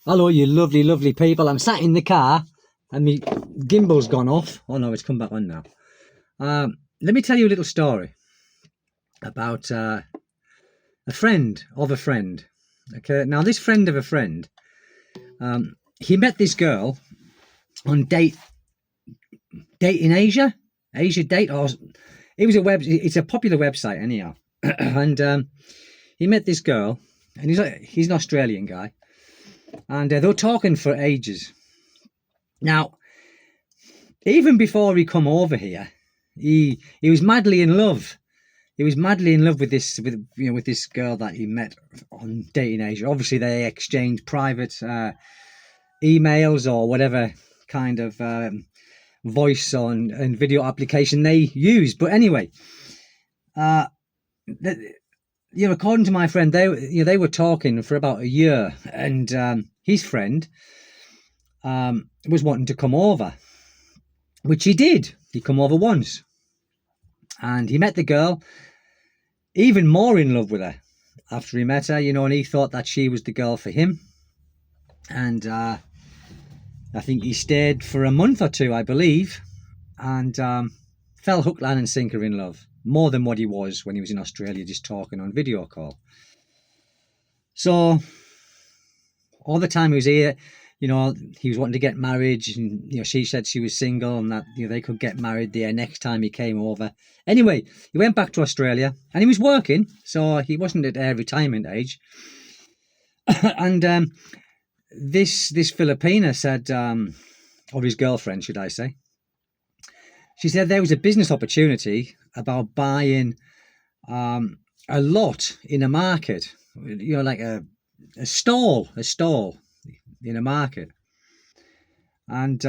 Hello, you lovely, lovely people. I'm sat in the car and my gimbal's gone off. Oh no, it's come back on now. Let me tell you a little story about a friend of a friend. Okay, now this friend of a friend, he met this girl on date in Asia date, or it was a web. It's a popular website anyhow, and he met this girl, and he's an Australian guy, and they were talking for ages. Now, even before he come over here, he was madly in love. He was madly in love with this girl that he met on Dating Asia. Obviously, they exchanged private emails or whatever kind of voice and video application they use. But anyway, according to my friend, they were talking for about a year, and his friend was wanting to come over, which he did. He come over once, and he met the girl, even more in love with her after he met her, and he thought that she was the girl for him. And I think he stayed for a month or two, I believe, and fell hook, line and sinker in love, more than what he was when he was in Australia just talking on video call. So all the time he was here, he was wanting to get married, and she said she was single and that they could get married there next time he came over. Anyway, he went back to Australia and he was working, so he wasn't at retirement age. And this Filipina said, or his girlfriend, should I say, she said there was a business opportunity about buying a lot in a market, like a stall in a market, and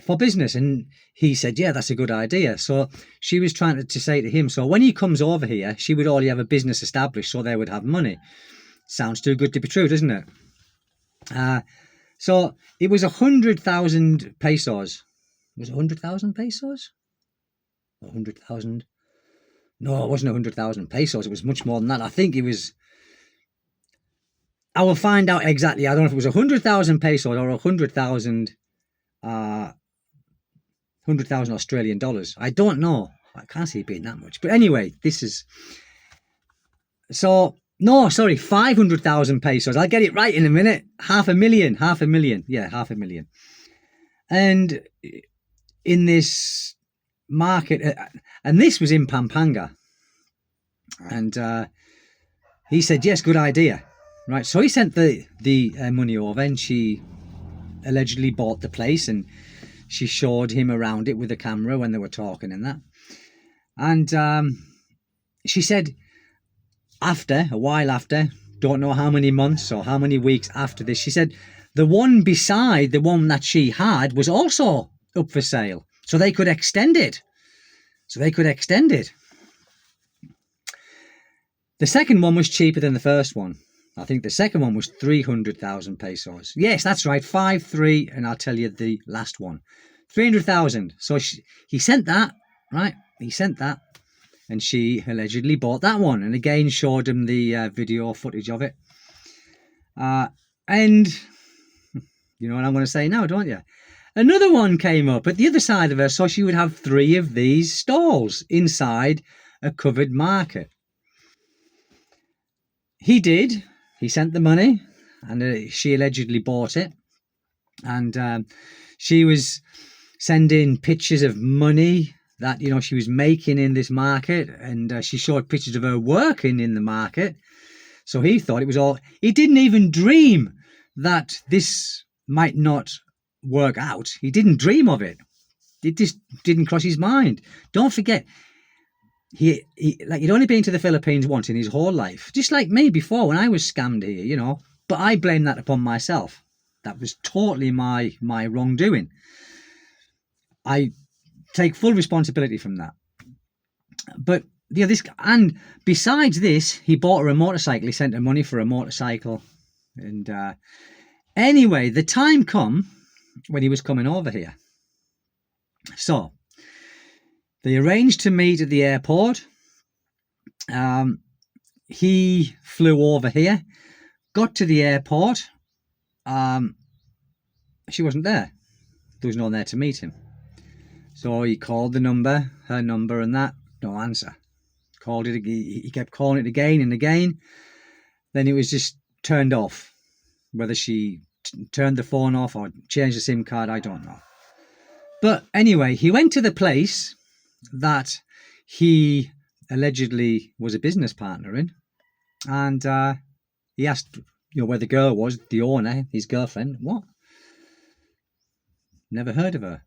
for business. And he said, yeah, that's a good idea. So she was trying to say to him, so when he comes over here, she would already have a business established, so they would have money. Sounds too good to be true, doesn't it? So it was 100,000 pesos. Was it 100,000 pesos? 100,000? No, it wasn't 100,000 pesos. It was much more than that. I think it was. I will find out exactly. I don't know if it was 100,000 pesos or 100,000 Australian dollars. I don't know. I can't see it being that much. But anyway, this is. So, no, sorry, 500,000 pesos. I'll get it right in a minute. Half a million. Yeah, half a million. And in this market, and this was in Pampanga. And he said, yes, good idea. Right, so he sent the money over, and she allegedly bought the place, and she showed him around it with a camera when they were talking and that. And she said a while after, don't know how many months or how many weeks after this, she said the one beside the one that she had was also up for sale, so they could extend it. The second one was cheaper than the first one. I think the second one was 300,000 pesos. Yes, that's right, 5-3, and I'll tell you the last one, 300,000. So he sent that, right? He sent that, and she allegedly bought that one, and again showed him the video footage of it. And you know what I'm going to say now, don't you? Another one came up at the other side of her, so she would have 3 of these stalls inside a covered market. He did. He sent the money, and she allegedly bought it. And she was sending pictures of money that she was making in this market, and she showed pictures of her working in the market. So he thought it was all. He didn't even dream that this might not work out. He didn't dream of it. It just didn't cross his mind. Don't forget, he'd only been to the Philippines once in his whole life, just like me before when I was scammed here, but I blame that upon myself. That was totally my wrongdoing. I take full responsibility from that. But and besides this, he bought her a motorcycle. He sent her money for a motorcycle. And anyway, the time come when he was coming over here. So they arranged to meet at the airport. He flew over here, got to the airport, she wasn't there. There was no one there to meet him. So he called the number, her number, and that, no answer. Called it. He kept calling it again and again. Then it was just turned off. Whether she turned the phone off or changed the SIM card, I don't know. But anyway, he went to the place that he allegedly was a business partner in, and he asked, where the girl was, the owner, his girlfriend. What? Never heard of her.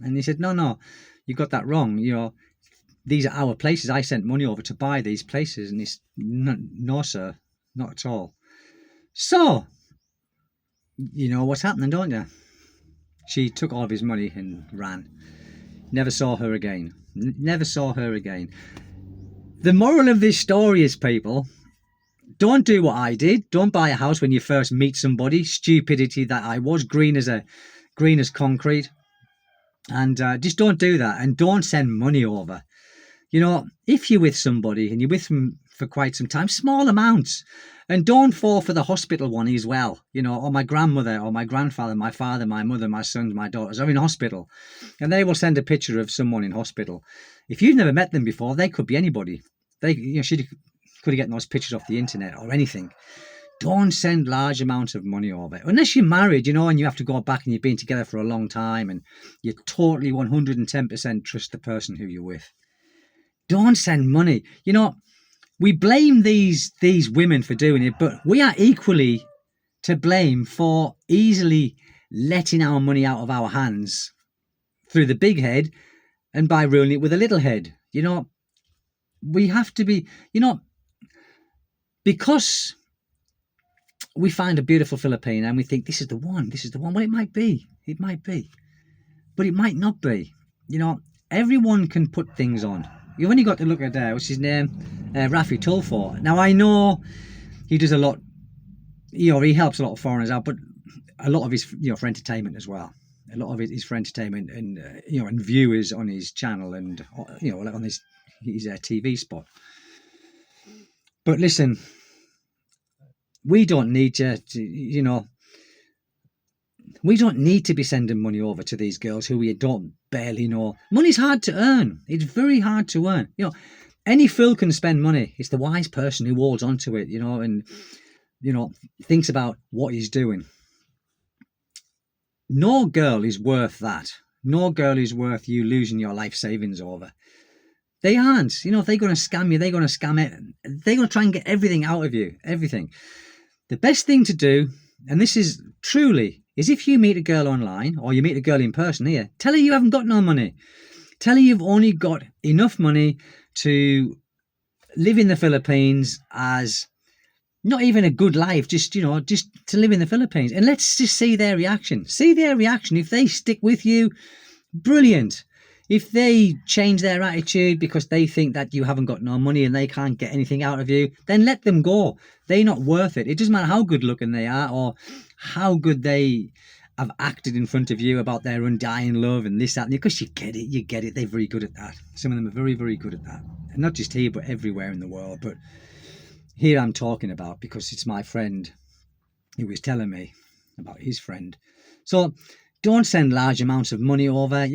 And he said, no, you got that wrong. These are our places. I sent money over to buy these places. And he's, no, sir, not at all. So, you know what's happening, don't you? She took all of his money and ran. Never saw her again. Never saw her again. The moral of this story is, people, don't do what I did. Don't buy a house when you first meet somebody. Stupidity that I was, green as concrete. And just don't do that. And don't send money over. If you're with somebody and you're with them for quite some time, small amounts. And don't fall for the hospital one as well. Or my grandmother or my grandfather, my father, my mother, my sons, my daughters are in hospital. And they will send a picture of someone in hospital. If you've never met them before, they could be anybody. She could have gotten those pictures off the internet or anything. Don't send large amounts of money over. Unless you're married, and you have to go back and you've been together for a long time and you totally 110% trust the person who you're with. Don't send money. We blame these women for doing it, but we are equally to blame for easily letting our money out of our hands through the big head and by ruling it with a little head. We have to be, because we find a beautiful Filipina and we think this is the one. Well, it might be, but it might not be. Everyone can put things on. You've only got to look at what's his name, Rafi Tulfo. Now I know he does a lot. He helps a lot of foreigners out, but a lot of his, for entertainment as well. A lot of it is for entertainment and and viewers on his channel and on his TV spot. But listen, we don't need we don't need to be sending money over to these girls who we don't barely know. Money's hard to earn. It's very hard to earn. Any fool can spend money. It's the wise person who holds on to it, and thinks about what he's doing. No girl is worth that. No girl is worth you losing your life savings over. They aren't. If they're going to scam you, they're going to scam it. They're going to try and get everything out of you. Everything. The best thing to do, and this is truly, is if you meet a girl online or you meet a girl in person here, tell her you haven't got no money. Tell her you've only got enough money to live in the Philippines as not even a good life, just to live in the Philippines. And let's just see their reaction. See their reaction. If they stick with you, brilliant. If they change their attitude because they think that you haven't got no money and they can't get anything out of you, then let them go. They're not worth it. It doesn't matter how good looking they are or how good they have acted in front of you about their undying love and this, that, and because you get it. They're very good at that. Some of them are very, very good at that. And not just here, but everywhere in the world. But here I'm talking about because it's my friend who was telling me about his friend. So don't send large amounts of money over,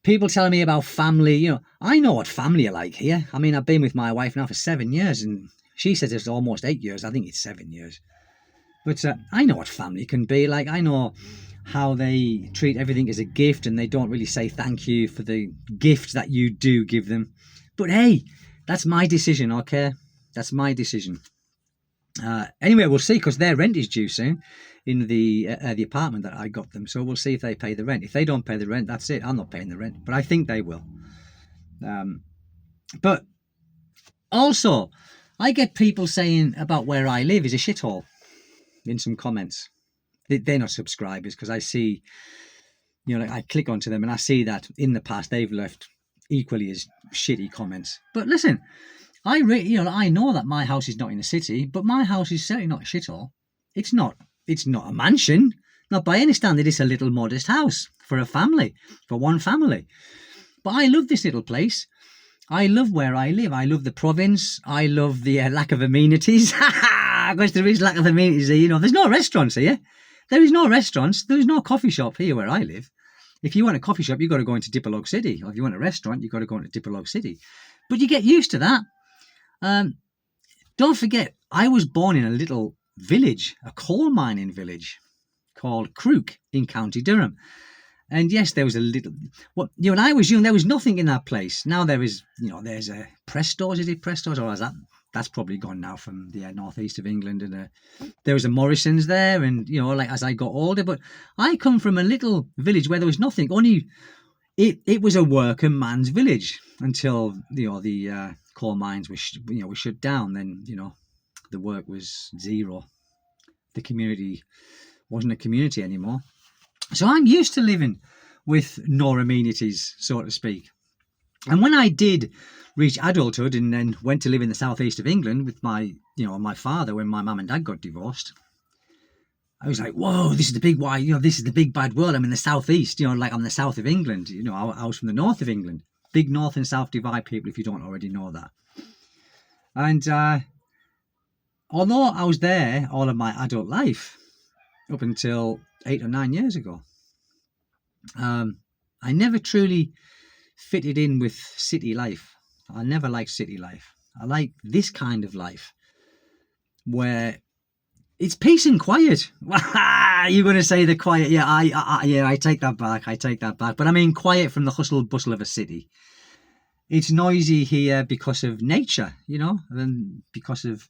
People telling me about family, I know what family are like here. I mean, I've been with my wife now for 7 years and she says it's almost 8 years. I think it's 7 years. But I know what family can be like. I know how they treat everything as a gift and they don't really say thank you for the gift that you do give them. But hey, that's my decision, okay? That's my decision. Anyway, we'll see because their rent is due soon in the apartment that I got them. So we'll see if they pay the rent. If they don't pay the rent, that's it. I'm not paying the rent, but I think they will. But also, I get people saying about where I live is a shithole in some comments. They're not subscribers because I see, I click onto them and I see that in the past they've left equally as shitty comments. But listen, I know that my house is not in a city, but my house is certainly not a shithole. It's not a mansion, not by any standard. It's a little modest house for a family, for one family. But I love this little place. I love where I live. I love the province. I love the lack of amenities. Because there is lack of amenities here. You know, there's no restaurants here. There is no restaurants. There is no coffee shop here where I live. If you want a coffee shop, you've got to go into Dipperlog City. Or if you want a restaurant, you've got to go into Dipperlog City. But you get used to that. Don't forget, I was born in a little village, a coal mining village called Crook in County Durham. And yes, there was a little. Well, you know, when I was young, there was nothing in that place. Now there is, you know, there's a Prestos. Is it Prestos, or is that? That's probably gone now from the northeast of England. And there was a Morrison's there, and you know, like as I got older. But I come from a little village where there was nothing. Only it was a working man's village until you know the coal mines were were shut down. Then you know the work was zero. The community wasn't a community anymore. So I'm used to living with no amenities, so to speak. And when I did reach adulthood and then went to live in the southeast of England with my father when my mum and dad got divorced, I was like, whoa, this is the big wide, you know, this is the big bad world. I'm in the southeast, you know, like I'm the south of England. You know, I was from the north of England. Big north and south divide, people, if you don't already know that. And although I was there all of my adult life, up until 8 or 9 years ago, I never truly fitted in with city life. I never liked city life. I like this kind of life where it's peace and quiet. You're going to say the quiet. Yeah, I take that back. I take that back. But I mean quiet from the hustle bustle of a city. It's noisy here because of nature, you know, and because of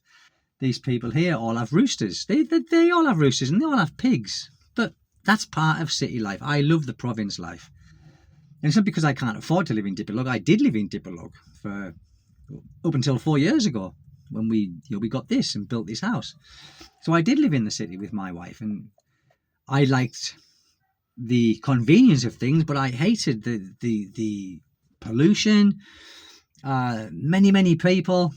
these people here all have roosters. They all have roosters and they all have pigs. But that's part of city life. I love the province life. And it's not because I can't afford to live in Dipperlog. I did live in Dipperlog for up until 4 years ago when we got this and built this house. So I did live in the city with my wife, and I liked the convenience of things, but I hated the pollution, many people.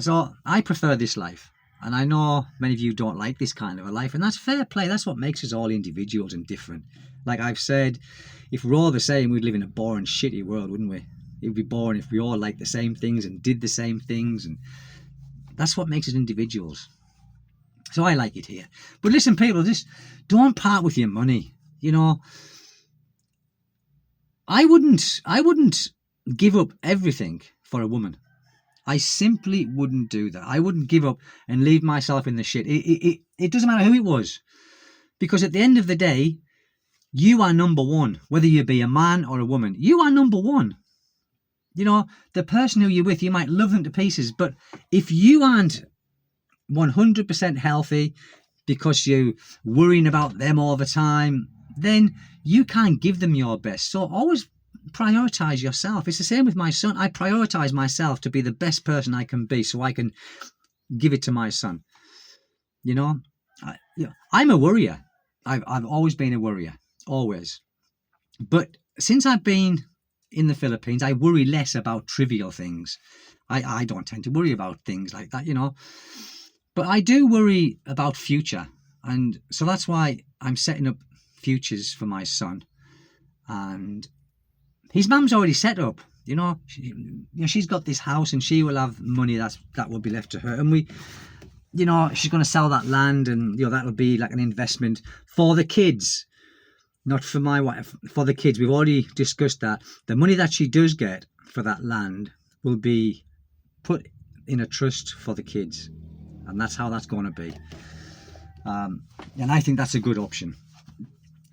So I prefer this life. And I know many of you don't like this kind of a life, and that's fair play. That's what makes us all individuals and different. Like I've said, if we're all the same, we'd live in a boring, shitty world, wouldn't we? It would be boring if we all liked the same things and did the same things, and that's what makes us individuals. So I like it here. But listen, people, just don't part with your money. You know, I wouldn't give up everything for a woman. I simply wouldn't do that. I wouldn't give up and leave myself in the shit. It doesn't matter who it was. Because at the end of the day, you are number one. Whether you be a man or a woman, you are number one. You know, the person who you're with, you might love them to pieces. But if you aren't 100% healthy because you're worrying about them all the time, then you can't give them your best. So always prioritize yourself. It's the same with my son. I prioritize myself to be the best person I can be so I can give it to my son. You know, I'm a worrier. I've always been a worrier, always. But since I've been in the Philippines, I worry less about trivial things. I don't tend to worry about things like that, you know. But I do worry about future. And so that's why I'm setting up futures for my son. And his mum's already set up, you know. She's got this house and she will have money that will be left to her. And we, you know, she's going to sell that land, and you know that'll be like an investment for the kids, not for my wife, for the kids. We've already discussed that. The money that she does get for that land will be put in a trust for the kids, and that's how that's going to be. And I think that's a good option.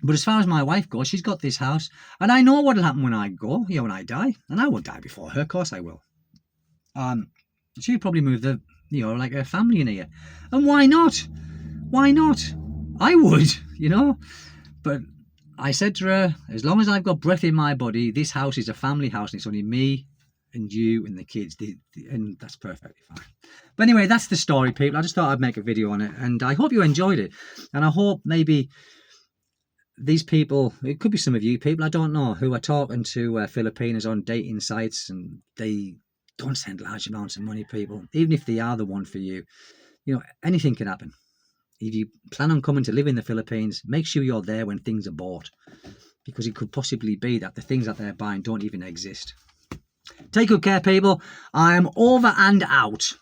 But as far as my wife goes, she's got this house, and I know what'll happen when I go, you know, when I die, and I won't die before her. Of course I will. She'll probably move like her family in here, and why not? Why not? I would, you know. But I said to her, as long as I've got breath in my body, this house is a family house, and it's only me and you and the kids, and that's perfectly fine. But anyway, that's the story, people. I just thought I'd make a video on it, and I hope you enjoyed it, and I hope maybe these people, it could be some of you people, I don't know, who are talking to Filipinos on dating sites, and they don't send large amounts of money, people. Even if they are the one for you, you know, anything can happen. If you plan on coming to live in the Philippines, make sure you're there when things are bought, because it could possibly be that the things that they're buying don't even exist. Take good care, people. I'm over and out.